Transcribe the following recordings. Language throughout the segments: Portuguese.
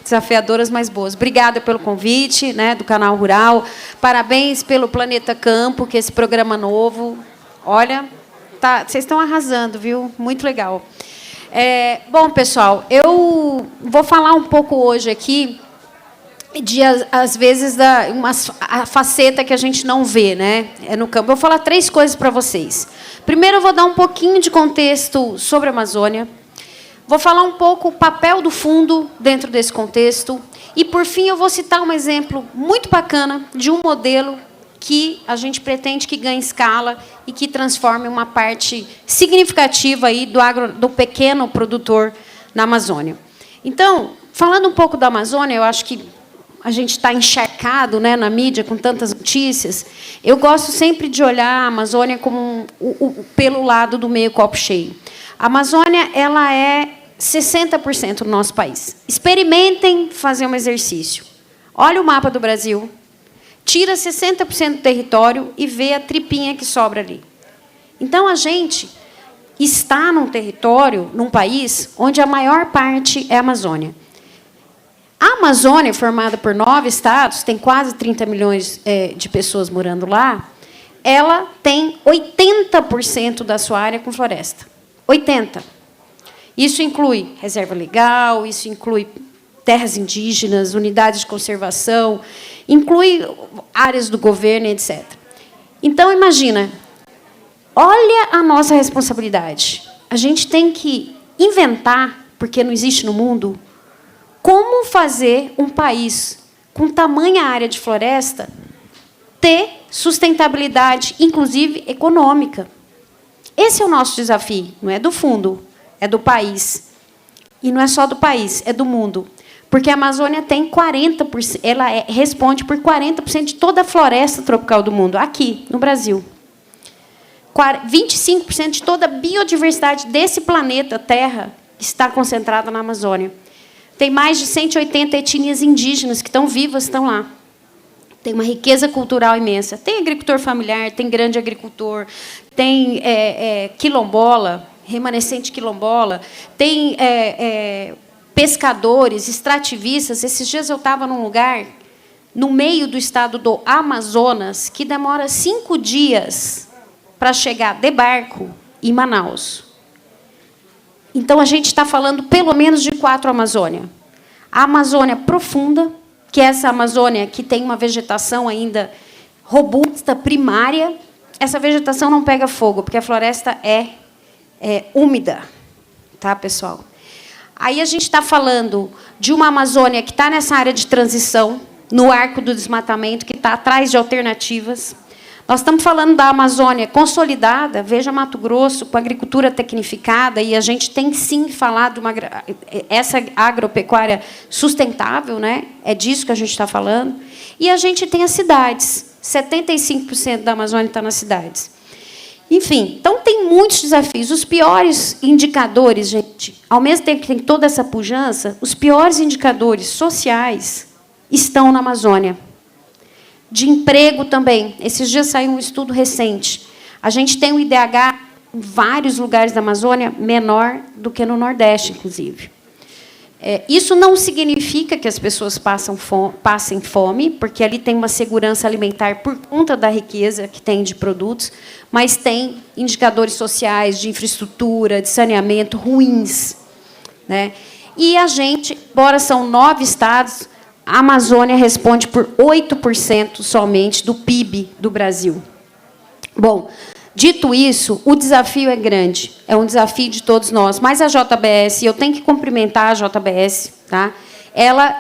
desafiadoras, mas boas. Obrigada pelo convite, né, do Canal Rural. Parabéns pelo Planeta Campo, que é esse programa novo. Olha, vocês estão arrasando, viu? Muito legal. Bom, pessoal, eu vou falar um pouco hoje aqui de, às vezes, a faceta que a gente não vê, né, no campo. Eu vou falar 3 coisas para vocês. Primeiro, eu vou dar um pouquinho de contexto sobre a Amazônia. Vou falar um pouco o papel do fundo dentro desse contexto. E, por fim, eu vou citar um exemplo muito bacana de um modelo que a gente pretende que ganhe escala e que transforme uma parte significativa aí do pequeno produtor na Amazônia. Então, falando um pouco da Amazônia, eu acho que a gente está encharcado, né, na mídia com tantas notícias. Eu gosto sempre de olhar a Amazônia como pelo lado do meio copo cheio. A Amazônia, ela é 60% do nosso país. Experimentem fazer um exercício. Olha o mapa do Brasil, tira 60% do território e vê a tripinha que sobra ali. Então, a gente está num território, num país, onde a maior parte é a Amazônia. A Amazônia, formada por 9 estados, tem quase 30 milhões de pessoas morando lá, ela tem 80% da sua área com floresta. 80%. Isso inclui reserva legal, isso inclui terras indígenas, unidades de conservação, inclui áreas do governo, etc. Então, imagina, olha a nossa responsabilidade. A gente tem que inventar, porque não existe no mundo, como fazer um país com tamanha área de floresta ter sustentabilidade, inclusive econômica. Esse é o nosso desafio, não é do fundo, é do país. E não é só do país, é do mundo. Porque a Amazônia tem 40%, ela responde por 40% de toda a floresta tropical do mundo, aqui, no Brasil. 25% de toda a biodiversidade desse planeta Terra está concentrada na Amazônia. Tem mais de 180 etnias indígenas que estão vivas, estão lá. Tem uma riqueza cultural imensa. Tem agricultor familiar, tem grande agricultor, tem quilombola, remanescente quilombola, tem pescadores, extrativistas. Esses dias eu estava num lugar, no meio do estado do Amazonas, que demora 5 dias para chegar de barco em Manaus. Então, a gente está falando, pelo menos, de 4 Amazônia. A Amazônia profunda, que é essa Amazônia que tem uma vegetação ainda robusta, primária. Essa vegetação não pega fogo, porque a floresta é úmida. Tá, pessoal? Aí a gente está falando de uma Amazônia que está nessa área de transição, no arco do desmatamento, que está atrás de alternativas. Nós estamos falando da Amazônia consolidada, veja Mato Grosso, com agricultura tecnificada, e a gente tem, sim, falado essa agropecuária sustentável, né? É disso que a gente está falando. E a gente tem as cidades. 75% da Amazônia está nas cidades. Enfim, então tem muitos desafios. Os piores indicadores, gente, ao mesmo tempo que tem toda essa pujança, os piores indicadores sociais estão na Amazônia. De emprego também. Esses dias saiu um estudo recente. A gente tem um IDH em vários lugares da Amazônia menor do que no Nordeste, inclusive. Isso não significa que as pessoas passem fome, porque ali tem uma segurança alimentar por conta da riqueza que tem de produtos, mas tem indicadores sociais, de infraestrutura, de saneamento ruins, né? E a gente, embora são 9 estados, a Amazônia responde por 8% somente do PIB do Brasil. Bom, dito isso, o desafio é grande, é um desafio de todos nós. Mas a JBS, eu tenho que cumprimentar a JBS, tá? Ela,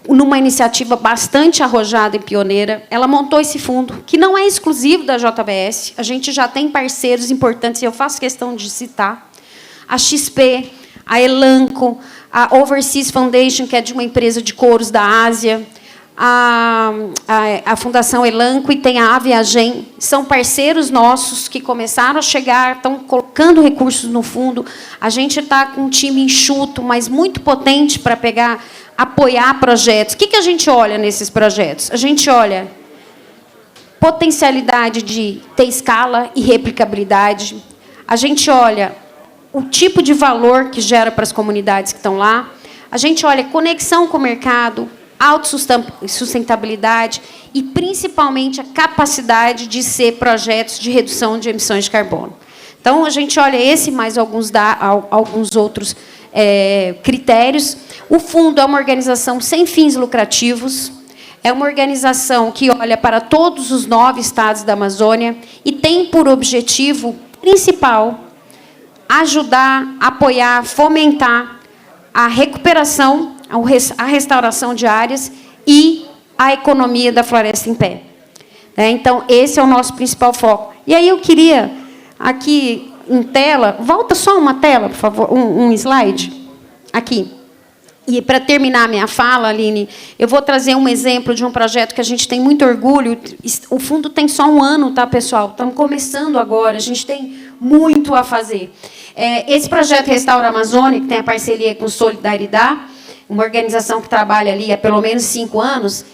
numa iniciativa bastante arrojada e pioneira, ela montou esse fundo, que não é exclusivo da JBS, a gente já tem parceiros importantes, e eu faço questão de citar, a XP, a Elanco, a Overseas Foundation, que é de uma empresa de couros da Ásia, a Fundação Elanco e tem a Aviagem, são parceiros nossos que começaram a chegar, estão colocando recursos no fundo. A gente está com um time enxuto, mas muito potente para apoiar projetos. O que a gente olha nesses projetos? A gente olha potencialidade de ter escala e replicabilidade. A gente olha o tipo de valor que gera para as comunidades que estão lá. A gente olha conexão com o mercado, autossustentabilidade e, principalmente, a capacidade de ser projetos de redução de emissões de carbono. Então, a gente olha esse mais alguns outros critérios. O fundo é uma organização sem fins lucrativos, é uma organização que olha para todos os 9 estados da Amazônia e tem por objetivo principal ajudar, apoiar, fomentar a recuperação, a restauração de áreas e a economia da floresta em pé. Então, esse é o nosso principal foco. E aí eu queria, aqui em tela, volta só uma tela, por favor, um slide, aqui. E, para terminar a minha fala, Aline, eu vou trazer um exemplo de um projeto que a gente tem muito orgulho. O fundo tem só 1 ano, tá, pessoal? Estamos começando agora, a gente tem muito a fazer. Esse projeto Restaura a Amazônia, que tem a parceria com Solidariedade, uma organização que trabalha ali há pelo menos 5 anos.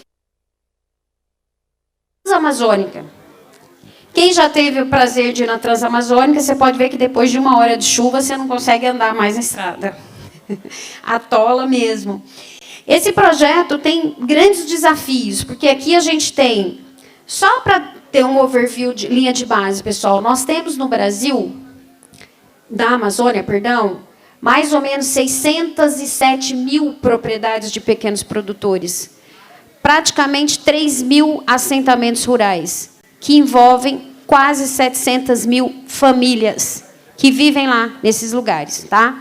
Transamazônica. Quem já teve o prazer de ir na Transamazônica, você pode ver que depois de 1 hora de chuva, você não consegue andar mais na estrada. Atola mesmo. Esse projeto tem grandes desafios, porque aqui a gente tem, só para ter um overview de linha de base, pessoal, nós temos no Brasil, da Amazônia, perdão, mais ou menos 607 mil propriedades de pequenos produtores, praticamente 3 mil assentamentos rurais, que envolvem quase 700 mil famílias que vivem lá, nesses lugares, tá?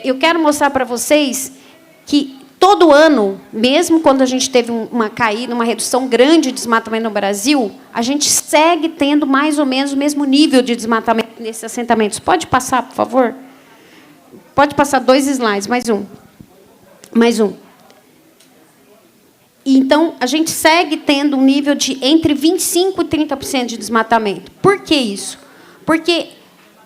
Eu quero mostrar para vocês que todo ano, mesmo quando a gente teve uma caída, uma redução grande de desmatamento no Brasil, a gente segue tendo mais ou menos o mesmo nível de desmatamento nesses assentamentos. Pode passar, por favor? Pode passar 2 slides, mais um. Mais um. Então, a gente segue tendo um nível de entre 25% e 30% de desmatamento. Por que isso? Porque,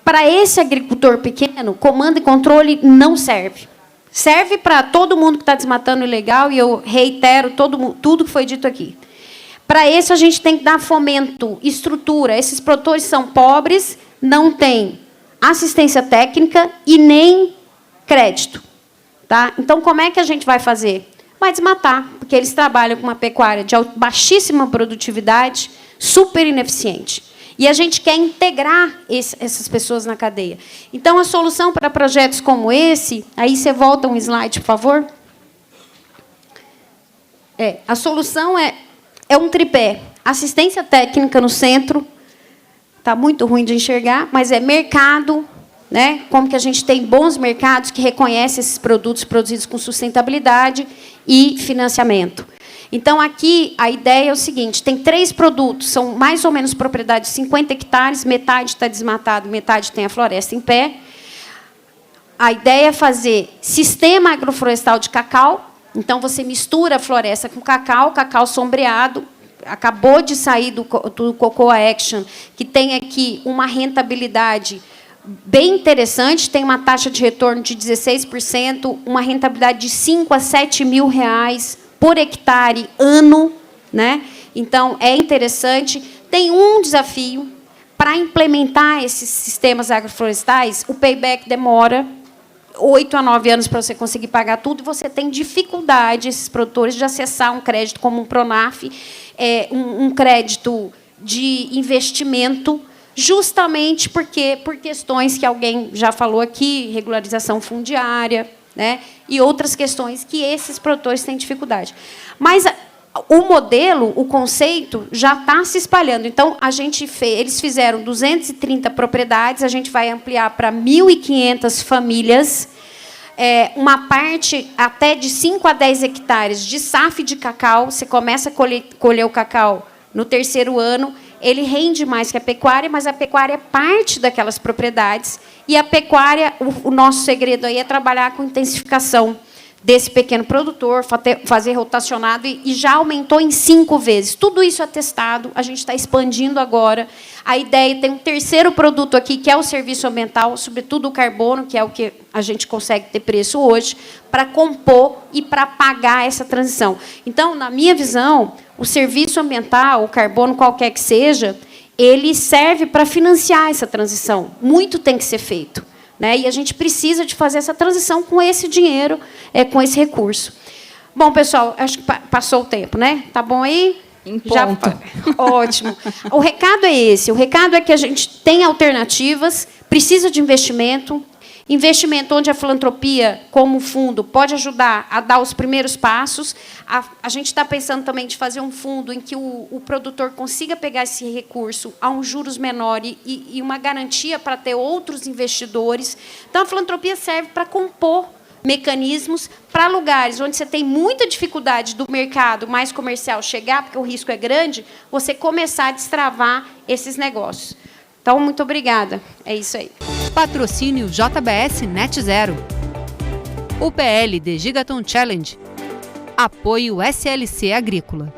para esse agricultor pequeno, comando e controle não serve. Serve para todo mundo que está desmatando ilegal, e eu reitero tudo que foi dito aqui. Para esse, a gente tem que dar fomento, estrutura. Esses produtores são pobres, não têm assistência técnica e nem crédito. Tá? Então, como é que a gente vai fazer? Vai desmatar, porque eles trabalham com uma pecuária de baixíssima produtividade, super ineficiente. E a gente quer integrar essas pessoas na cadeia. Então, a solução para projetos como esse... Aí, você volta um slide, por favor. A solução é um tripé. Assistência técnica no centro. Está muito ruim de enxergar, mas é mercado. Né? Como que a gente tem bons mercados que reconhecem esses produtos produzidos com sustentabilidade e financiamento. Então, aqui, a ideia é o seguinte, tem 3 produtos, são mais ou menos propriedade de 50 hectares, metade está desmatado, metade tem a floresta em pé. A ideia é fazer sistema agroflorestal de cacau, então, você mistura a floresta com cacau sombreado, acabou de sair do Cocoa Action, que tem aqui uma rentabilidade bem interessante, tem uma taxa de retorno de 16%, uma rentabilidade de 5 a 7 mil reais por hectare ano, né? Então, é interessante. Tem um desafio para implementar esses sistemas agroflorestais. O payback demora 8 a 9 anos para você conseguir pagar tudo, e você tem dificuldade, esses produtores, de acessar um crédito como um Pronaf, um crédito de investimento, justamente por questões que alguém já falou aqui, regularização fundiária, né, e outras questões que esses produtores têm dificuldade. Mas o modelo, o conceito, já está se espalhando. Então, eles fizeram 230 propriedades, a gente vai ampliar para 1.500 famílias, uma parte até de 5 a 10 hectares de SAF de cacau. Você começa a colher o cacau no 3º ano, ele rende mais que a pecuária, mas a pecuária é parte daquelas propriedades, e a pecuária, o nosso segredo aí é trabalhar com intensificação desse pequeno produtor, fazer rotacionado, e já aumentou em 5 vezes. Tudo isso é testado, a gente está expandindo agora. A ideia tem um 3º produto aqui, que é o serviço ambiental, sobretudo o carbono, que é o que a gente consegue ter preço hoje, para compor e para pagar essa transição. Então, na minha visão, o serviço ambiental, o carbono, qualquer que seja, ele serve para financiar essa transição. Muito tem que ser feito. né? E a gente precisa de fazer essa transição com esse dinheiro, com esse recurso. Bom, pessoal, acho que passou o tempo, né? Tá bom aí? Em ponto. Ótimo. O recado é esse. O recado é que a gente tem alternativas, precisa de investimento. Investimento onde a filantropia, como fundo, pode ajudar a dar os primeiros passos. A gente está pensando também de fazer um fundo em que o produtor consiga pegar esse recurso a um juros menor e uma garantia para ter outros investidores. Então, a filantropia serve para compor mecanismos para lugares onde você tem muita dificuldade do mercado mais comercial chegar, porque o risco é grande, você começar a destravar esses negócios. Então, muito obrigada. É isso aí. Patrocínio JBS Net Zero. UPL The Gigaton Challenge. Apoio SLC Agrícola.